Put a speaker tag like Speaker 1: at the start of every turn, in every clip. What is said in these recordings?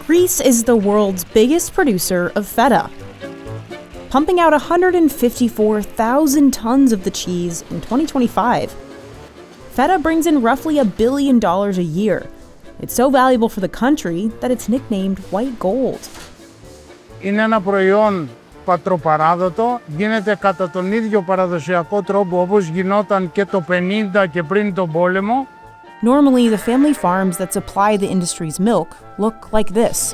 Speaker 1: Greece is the world's biggest producer of feta, pumping out 154,000 tons of the cheese in 2025. Feta brings in roughly $1 billion a year. It's so valuable for the country that it's nicknamed white gold.
Speaker 2: Είναι ένα προϊόν πατροπαράδοτο, γίνεται κατά τον ίδιο παραδοσιακό τρόπο όπως γινόταν και το 50 και πριν τον πόλεμο.
Speaker 1: Normally, the family farms that supply the industry's milk look like this.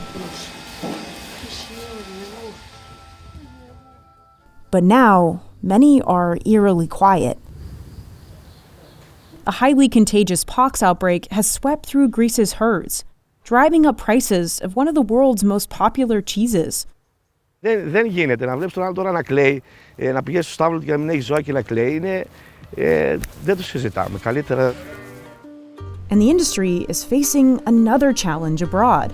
Speaker 1: But now, many are eerily quiet. A highly contagious pox outbreak has swept through Greece's herds, driving up prices of one of the world's most popular cheeses.
Speaker 3: Δεν γίνεται να βλέπεις τον άλλο τώρα να κλαίει, να πηγαίνει στο στάβλο για να μην έχει ζώα και να κλαίει. Δεν το συζητάμε. Καλύτερα.
Speaker 1: And the industry is facing another challenge abroad.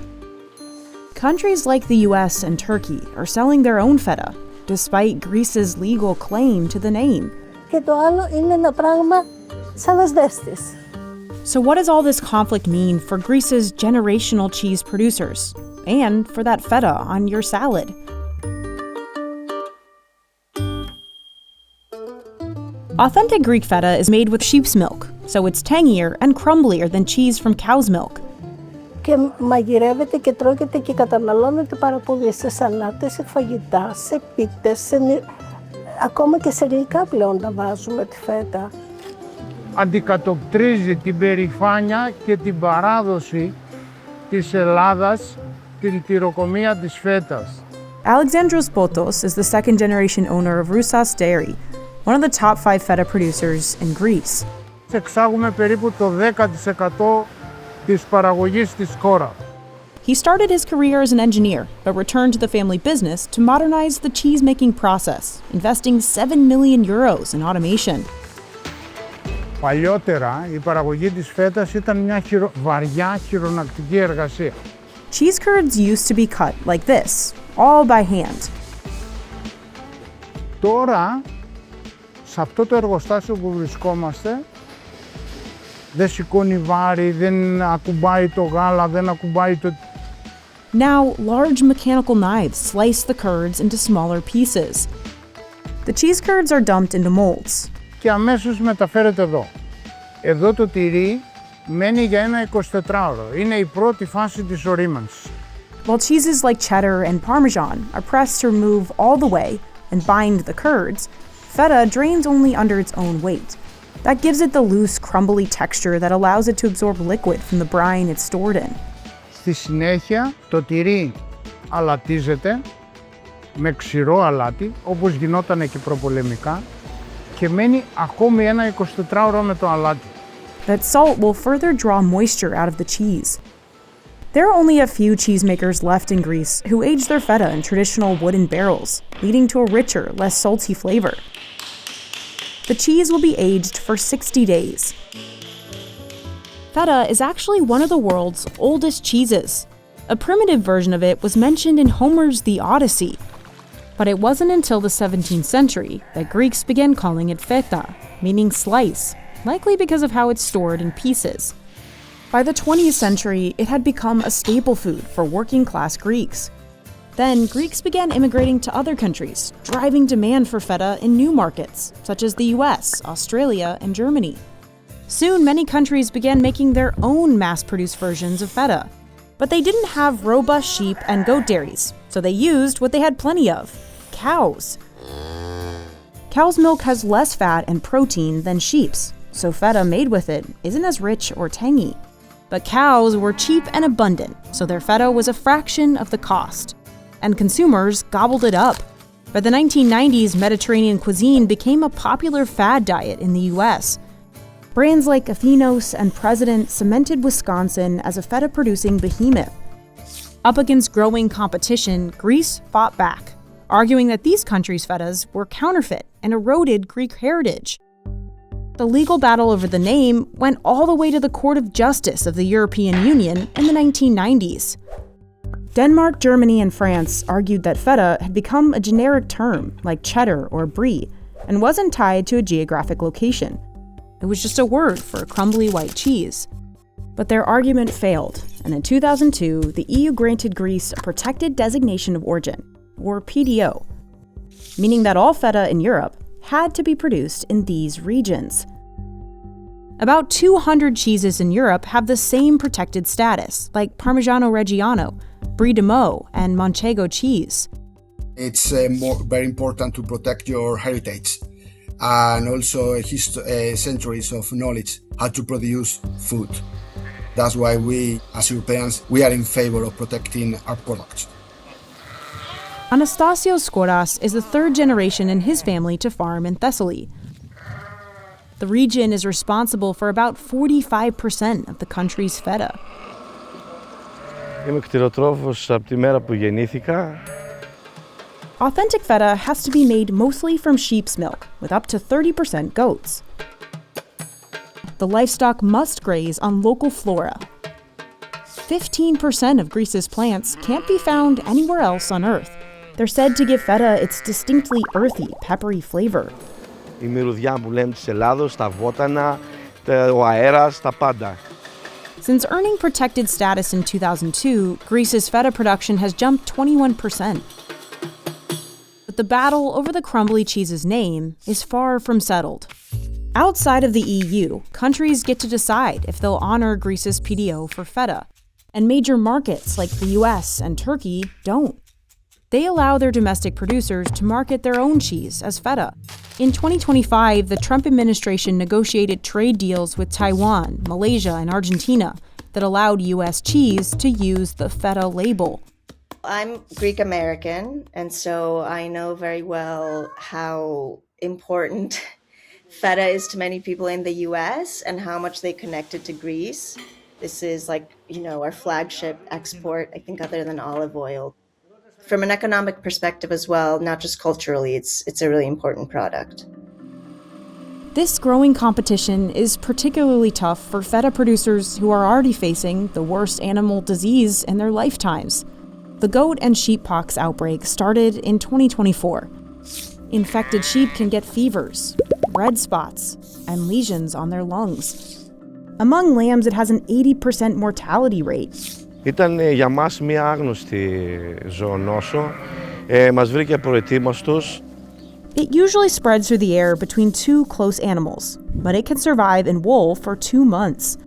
Speaker 1: Countries like the US and Turkey are selling their own feta, despite Greece's legal claim to the name.
Speaker 4: Και το άλλο είναι ένα πράγμα σαν ασδέστης.
Speaker 1: So what does all this conflict mean for Greece's generational cheese producers? And for that feta on your salad? Authentic Greek feta is made with sheep's milk, so it's tangier and crumblier than cheese from cow's milk.
Speaker 4: Και μαγειρεύεται και τρώγεται και καταναλώνεται πάρα πολύ σε σαλάτες, σε φαγητά, σε πίτες, ακόμα και σε γλυκά πλέον τα βάζουμε τη φέτα.
Speaker 2: Αντικατοπτρίζει την περηφάνεια και την παράδοση της Ελλάδας, την τυροκομεία της φέτας.
Speaker 1: Alexandros Potos is the second-generation owner of Rousas Dairy, one of the top 5 feta producers in Greece.
Speaker 2: Εξάγουμε περίπου το 10% της παραγωγής της χώρας.
Speaker 1: He started his career as an engineer, but returned to the family business to modernize the cheese-making process, investing 7 million euros in automation.
Speaker 2: Παλιότερα, η παραγωγή της φέτας ήταν μια βαριά χειρονακτική εργασία.
Speaker 1: Cheese curds used to be cut like this, all by hand.
Speaker 2: Τώρα, σε αυτό το εργοστάσιο που βρισκόμαστε, δεν σηκώνει βάρη, δεν ακουμπάει το γάλα, δεν ακουμπάει το...
Speaker 1: Now, large mechanical knives slice the curds into smaller pieces. The cheese curds are dumped into molds.
Speaker 2: Και αμέσως μεταφέρεται εδώ. Εδώ το τυρί μένει για ένα 24ωρο. Είναι η πρώτη φάση της ορίμανσης.
Speaker 1: While cheeses like cheddar and parmesan are pressed to remove all the whey and bind the curds, feta drains only under its own weight. That gives it the loose, crumbly texture that allows it to absorb liquid from the brine it's stored in.
Speaker 2: Στη συνέχεια, το τυρί αλατίζεται με ξηρό αλάτι, όπως γινόταν και προπολεμικά, και μένει ακόμη ένα 24ωρο με το αλάτι.
Speaker 1: That salt will further draw moisture out of the cheese. There are only a few cheesemakers left in Greece who age their feta in traditional wooden barrels, leading to a richer, less salty flavor. The cheese will be aged for 60 days. Feta is actually one of the world's oldest cheeses. A primitive version of it was mentioned in Homer's The Odyssey. But it wasn't until the 17th century that Greeks began calling it feta, meaning slice, likely because of how it's stored in pieces. By the 20th century, it had become a staple food for working-class Greeks. Then, Greeks began immigrating to other countries, driving demand for feta in new markets, such as the US, Australia, and Germany. Soon, many countries began making their own mass-produced versions of feta. But they didn't have robust sheep and goat dairies, so they used what they had plenty of: cows. Cow's milk has less fat and protein than sheep's, so feta made with it isn't as rich or tangy. But cows were cheap and abundant, so their feta was a fraction of the cost. And consumers gobbled it up. By the 1990s, Mediterranean cuisine became a popular fad diet in the US. Brands like Athenos and President cemented Wisconsin as a feta-producing behemoth. Up against growing competition, Greece fought back, arguing that these countries' fetas were counterfeit and eroded Greek heritage. The legal battle over the name went all the way to the Court of Justice of the European Union in the 1990s. Denmark, Germany, and France argued that feta had become a generic term, like cheddar or brie, and wasn't tied to a geographic location. It was just a word for a crumbly white cheese. But their argument failed, and in 2002, the EU granted Greece a Protected Designation of Origin, or PDO, meaning that all feta in Europe had to be produced in these regions. About 200 cheeses in Europe have the same protected status, like Parmigiano Reggiano, Brie de Meaux, and Manchego cheese.
Speaker 5: It's very important to protect your heritage and also centuries of knowledge how to produce food. That's why we, as Europeans, we are in favor of protecting our products.
Speaker 1: Anastasios Skoras is the third generation in his family to farm in Thessaly. The region is responsible for about 45% of the country's feta.
Speaker 3: Είμαι κτηροτρόφος από τη μέρα που γεννήθηκα.
Speaker 1: Authentic feta has to be made mostly from sheep's milk, with up to 30% goats. The livestock must graze on local flora. 15% of Greece's plants can't be found anywhere else on Earth. They're said to give feta its distinctly earthy, peppery flavor.
Speaker 3: Η μυρωδιά που λέμε της Ελλάδος, τα βότανα, ο αέρας, τα πάντα.
Speaker 1: Since earning protected status in 2002, Greece's feta production has jumped 21%. But the battle over the crumbly cheese's name is far from settled. Outside of the EU, countries get to decide if they'll honor Greece's PDO for feta, and major markets like the US and Turkey don't. They allow their domestic producers to market their own cheese as feta. In 2025, the Trump administration negotiated trade deals with Taiwan, Malaysia, and Argentina that allowed US cheese to use the feta label.
Speaker 6: I'm Greek American, and so I know very well how important feta is to many people in the US and how much they connected to Greece. This is like, our flagship export, I think, other than olive oil. From an economic perspective as well, not just culturally, it's a really important product.
Speaker 1: This growing competition is particularly tough for feta producers who are already facing the worst animal disease in their lifetimes. The goat and sheep pox outbreak started in 2024. Infected sheep can get fevers, red spots, and lesions on their lungs. Among lambs, it has an 80% mortality rate.
Speaker 3: Ήταν για μας μια άγνωστη ζωονόσο. Μας βρήκε προετοίμαστος.
Speaker 1: It usually spreads through the air between two close animals, but it can survive in wool for 2 months.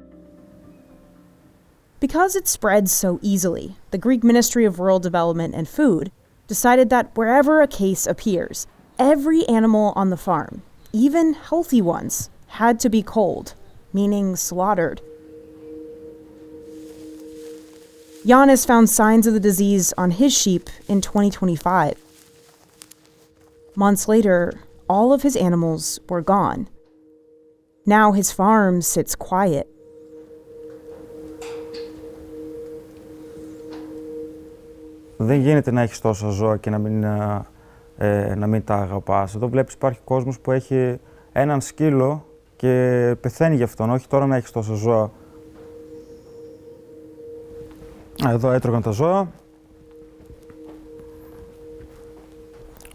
Speaker 1: Because it spreads so easily, the Greek Ministry of Rural Development and Food decided that wherever a case appears, every animal on the farm, even healthy ones, had to be culled, meaning slaughtered. Yannis found signs of the disease on his sheep in 2025. Months later, all of his animals were gone. Now his farm sits quiet.
Speaker 7: Δεν γίνεται να έχεις τόσα ζώα και να μην τα αγαπάς. Εδώ βλέπεις υπάρχει κόσμος που έχει έναν σκύλο και πεθαίνει γι' αυτόν, όχι τώρα να έχεις τόσα ζώα. Εδώ έτρωγαν τα ζώα.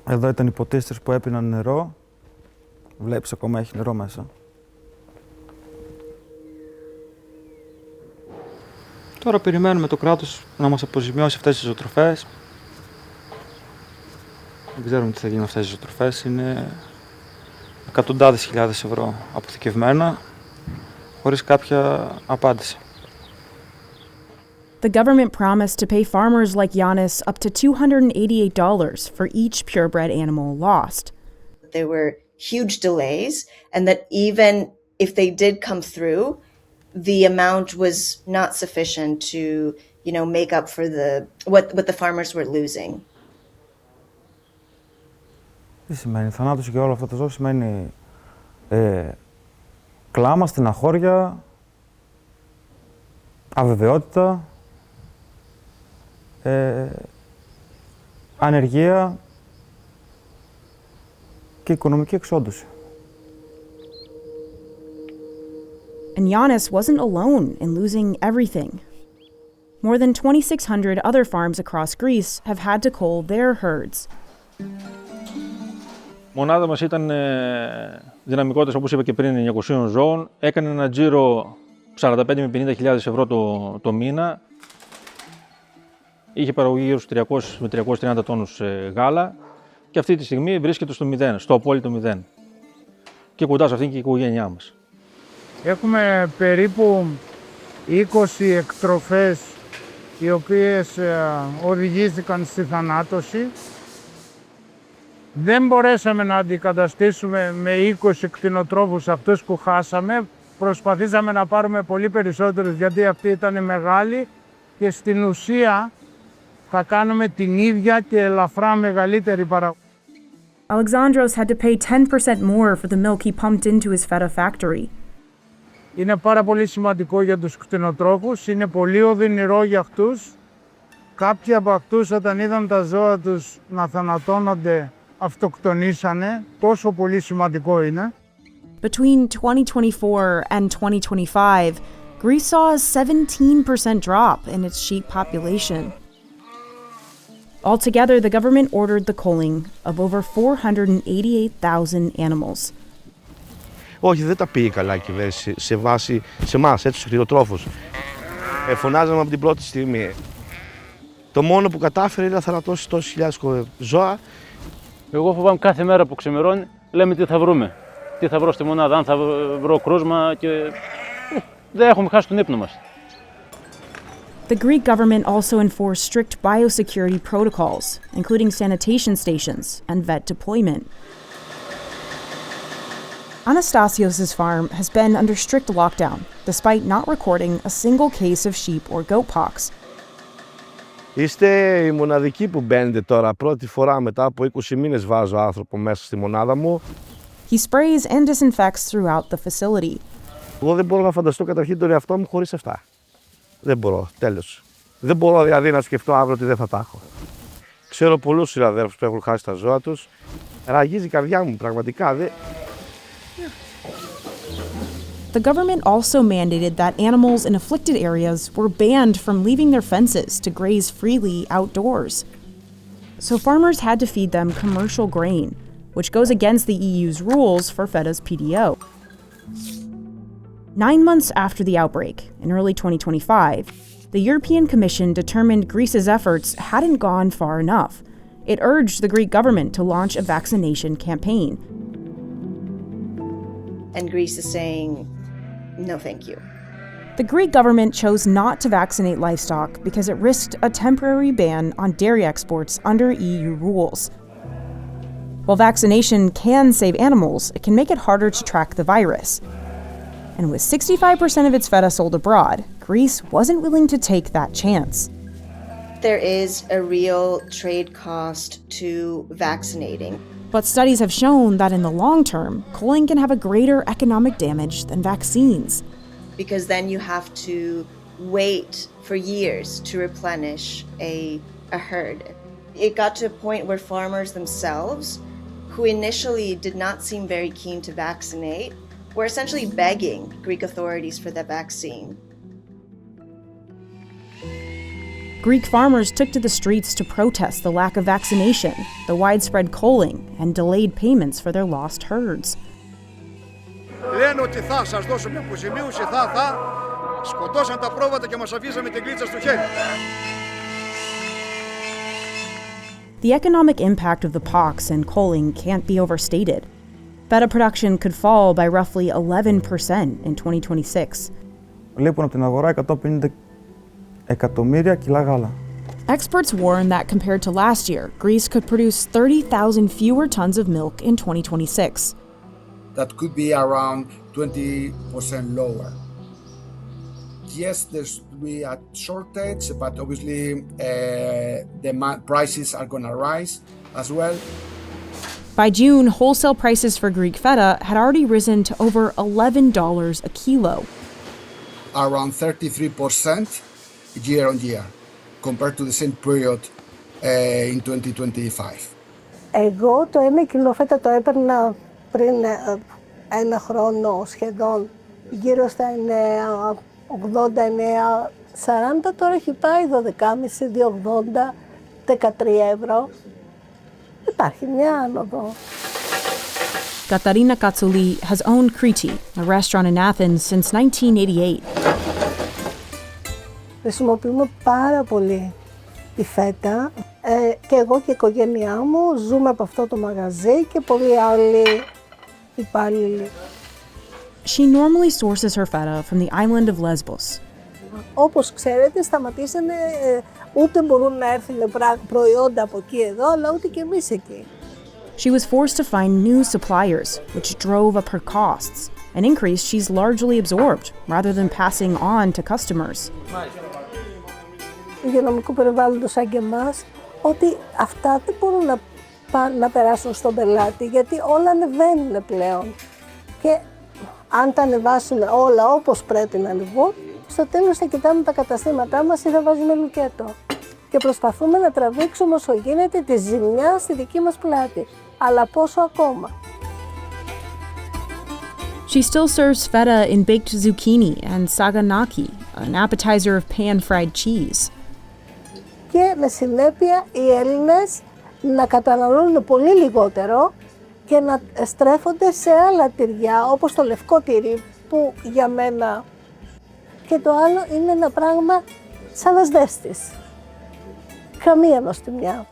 Speaker 7: Εδώ ήταν οι ποτίστρες που έπιναν νερό. Βλέπεις ακόμα έχει νερό μέσα. Τώρα περιμένουμε το κράτος να μας αποζημιώσει αυτές τις ζωοτροφές. Δεν ξέρουμε τι θα γίνει με αυτές τις ζωοτροφές. Είναι εκατοντάδες χιλιάδες ευρώ αποθηκευμένα, χωρίς κάποια απάντηση.
Speaker 1: The government promised to pay farmers like Yannis up to $288 for each purebred animal lost.
Speaker 6: There were huge delays, and that even if they did come through, the amount was not sufficient to, make up for what the farmers were losing.
Speaker 7: Τι σημαίνει, θανάτωση για όλα αυτά τα ζώα σημαίνει κλάμα, στεναχώρια, αβεβαιότητα, ανεργία και οικονομική εξόντωση.
Speaker 1: And Yannis wasn't alone in losing everything. More than 2,600 other farms across Greece have had to cull their herds.
Speaker 8: Μονάδα μας ήταν δυναμικότητας, όπως είπα και πριν, 900 ζώων. Έκανε ένα τζίρο 45 με 50 χιλιάδες ευρώ το μήνα. είχε παραγωγή γύρω στους 300 με 330 τόνους γάλα και αυτή τη στιγμή βρίσκεται στο 0, στο απόλυτο 0. Και κοντά σε αυτήν και η οικογένειά μας.
Speaker 2: Έχουμε περίπου 20 εκτροφές οι οποίες οδηγήθηκαν στη θανάτωση. Δεν μπορέσαμε να αντικαταστήσουμε με 20 κτηνοτρόφους αυτούς που χάσαμε. Προσπαθήσαμε να πάρουμε πολύ περισσότερους γιατί αυτοί ήταν μεγάλοι και στην ουσία θα κάνουμε την ίδια και ελαφρά μεγαλύτερη παραγωγή.
Speaker 1: Alexandros had to pay 10% more for the milk he pumped into his feta factory.
Speaker 2: Είναι πάρα πολύ σημαντικό για τους κτηνοτρόφους, είναι πολύ οδυνηρό για αυτούς. Κάποιοι από αυτούς όταν είδαν τα ζώα τους να θανατώνονται, αυτοκτονήσανε. Τόσο πολύ σημαντικό είναι.
Speaker 1: Between 2024 and 2025, Greece saw a 17% drop in its sheep population. Altogether, the government ordered the culling of over 488,000 animals.
Speaker 3: Όχι, δεν τα πήγε καλά η κυβέρνηση σε βάση σε εμάς, έτσι, τους κτηνοτρόφους. Φωνάζαμε από την πρώτη στιγμή. Το μόνο που κατάφερε είναι να θανατώσει τόσες χιλιάδες ζώα.
Speaker 8: Εγώ φοβάμαι κάθε μέρα που ξημερώνει, λέμε τι θα βρούμε. Τι θα βρω στη μονάδα, αν θα βρω κρούσμα και δεν έχουμε χάσει τον ύπνο μας.
Speaker 1: The Greek government also enforced strict biosecurity protocols, including sanitation stations and vet deployment. Anastasios' farm has been under strict lockdown, despite not recording a single case of sheep or goat pox.
Speaker 3: Είστε οι μοναδικοί που μπαίνετε τώρα. Πρώτη φορά μετά από 20 μήνες βάζω άνθρωπο μέσα στη μονάδα μου.
Speaker 1: He sprays and disinfects throughout the facility.
Speaker 3: Εγώ δεν μπορώ να φανταστώ καταρχήν τον εαυτό μου χωρίς αυτά. Δεν μπορώ, τέλος. Δεν μπορώ δηλαδή να σκεφτώ αύριο ότι δεν θα τα έχω. Ξέρω πολλούς συναδέλφους που έχουν χάσει τα ζώα τους. Ραγίζει η καρδιά μου πραγματικά.
Speaker 1: The government also mandated that animals in afflicted areas were banned from leaving their fences to graze freely outdoors. So farmers had to feed them commercial grain, which goes against the EU's rules for Feta's PDO. 9 months after the outbreak, in early 2025, the European Commission determined Greece's efforts hadn't gone far enough. It urged the Greek government to launch a vaccination campaign.
Speaker 6: And Greece is saying, no, thank you.
Speaker 1: The Greek government chose not to vaccinate livestock because it risked a temporary ban on dairy exports under EU rules. While vaccination can save animals, it can make it harder to track the virus. And with 65% of its feta sold abroad, Greece wasn't willing to take that chance.
Speaker 6: There is a real trade cost to vaccinating.
Speaker 1: But studies have shown that in the long term, culling can have a greater economic damage than vaccines.
Speaker 6: Because then you have to wait for years to replenish a herd. It got to a point where farmers themselves, who initially did not seem very keen to vaccinate, were essentially begging Greek authorities for the vaccine.
Speaker 1: Greek farmers took to the streets to protest the lack of vaccination, the widespread culling, and delayed payments for their lost herds.
Speaker 9: Λένε ότι θα σας δώσουμε αποζημίωση, θα σκοτώσαν τα πρόβατα και μας αφήσαμε την κλίτσα στο χέρι.
Speaker 1: The economic impact of the pox and culling can't be overstated. Feta production could fall by roughly 11% in 2026.
Speaker 7: Λείπουν από την αγορά 150 εκατομμύρια κιλά γάλα.
Speaker 1: Experts warn that compared to last year, Greece could produce 30,000 fewer tons of milk in 2026.
Speaker 5: That could be around 20% lower. Yes, there's be a shortage, but obviously prices are going to rise as well.
Speaker 1: By June, wholesale prices for Greek feta had already risen to over $11 a kilo.
Speaker 5: Around 33% year on year, compared to the same period in 2025.
Speaker 4: Εγώ το 1 κιλό φέτα το έπαιρνα πριν 1 χρόνο σχεδόν, γύρω στα 89, 40, τώρα έχει πάει 12,5, 2,80, 13 ευρώ. Υπάρχει μια άνοδο.
Speaker 1: Katarina Katsouli has owned Kriti, a restaurant in Athens, since 1988.
Speaker 4: Χρησιμοποιούμε πάρα πολύ τη φέτα και εγώ και η οικογένειά μου ζούμε από αυτό το μαγαζί και πολλοί άλλοι υπάλληλοι.
Speaker 1: She normally sources her feta from the island of Lesbos.
Speaker 4: Όπως ξέρετε, σταματήσανε, ούτε μπορούν να έρθουν προϊόντα από εκεί εδώ, αλλά ούτε και εμείς εκεί.
Speaker 1: She was forced to find new suppliers, which drove up her costs, an increase she's largely absorbed rather than passing on to customers.
Speaker 4: Υγειονομικού περιβάλλοντος σαν και εμάς, ότι αυτά δεν μπορούν να περάσουν στον πελάτη, γιατί όλα ανεβαίνουν πλέον. Και αν τα ανεβάσουν όλα όπως πρέπει να ανεβούν, στο τέλος θα κοιτάμε τα καταστήματά μας ή θα βάζουμε λουκέτο. Και προσπαθούμε να τραβήξουμε όσο γίνεται τη ζημιά στη δική μας πλάτη. Αλλά πόσο ακόμα.
Speaker 1: She still serves feta in baked zucchini and saganaki, an appetizer of pan-fried cheese.
Speaker 4: Και με συνέπεια οι Έλληνες να καταναλώνουν πολύ λιγότερο και να στρέφονται σε άλλα τυριά, όπως το λευκό τυρί, που για μένα και το άλλο είναι ένα πράγμα σαν ασβέστης. Καμία νοστιμιά.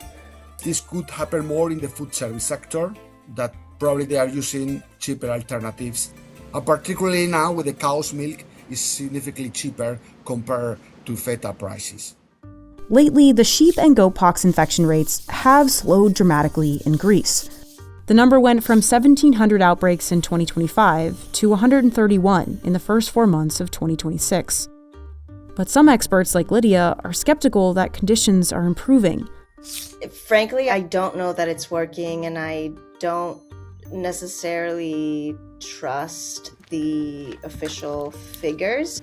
Speaker 5: This could happen more in the food service sector, that probably they are using cheaper alternatives. And particularly now with the cow's milk is significantly cheaper compared to feta prices.
Speaker 1: Lately, the sheep and goat pox infection rates have slowed dramatically in Greece. The number went from 1,700 outbreaks in 2025 to 131 in the first 4 months of 2026. But some experts like Lydia are skeptical that conditions are improving.
Speaker 6: Frankly, I don't know that it's working, and I don't necessarily trust the official figures.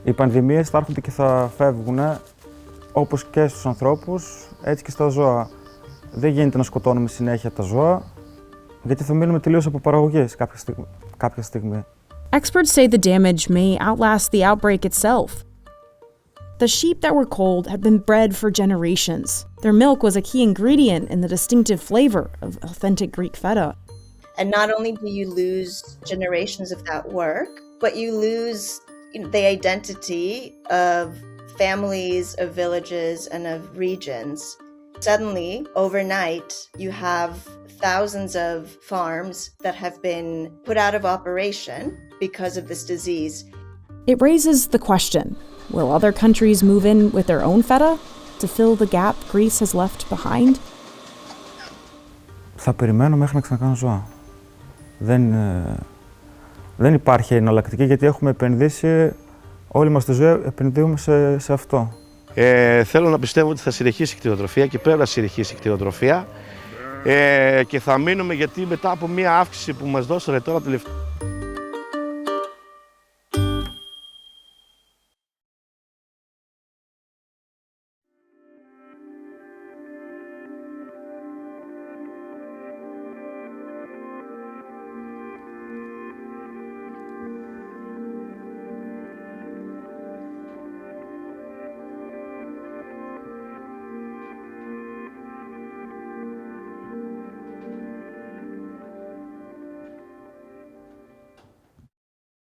Speaker 7: Οι πανδημίες θα έρχονται και θα φεύγουν, όπως και στους ανθρώπους, έτσι και στα ζώα. Δεν γίνεται να σκοτώνουμε συνέχεια τα ζώα, γιατί θα μείνουμε τελείως από παραγωγές κάποια στιγμή.
Speaker 1: Experts say the damage may outlast the outbreak itself. The sheep that were culled had been bred for generations. Their milk was a key ingredient in the distinctive flavor of authentic Greek feta.
Speaker 6: And not only do you lose generations of that work, but you lose the identity of families, of villages, and of regions. Suddenly, overnight, you have thousands of farms that have been put out of operation because of this disease.
Speaker 1: It raises the question, will other countries move in with their own feta to fill the gap Greece has left behind?
Speaker 7: Θα περιμένω μέχρι να ξανακάνω ζώα. Δεν υπάρχει εναλλακτική, γιατί έχουμε επενδύσει, όλη μας τη ζωή επενδύουμε σε αυτό.
Speaker 3: Θέλω να πιστεύω ότι θα συνεχίσει η κτηνοτροφία και πρέπει να συνεχίσει η κτηνοτροφία και θα μείνουμε, γιατί μετά από μία αύξηση που μας δώσανε τώρα τελευταία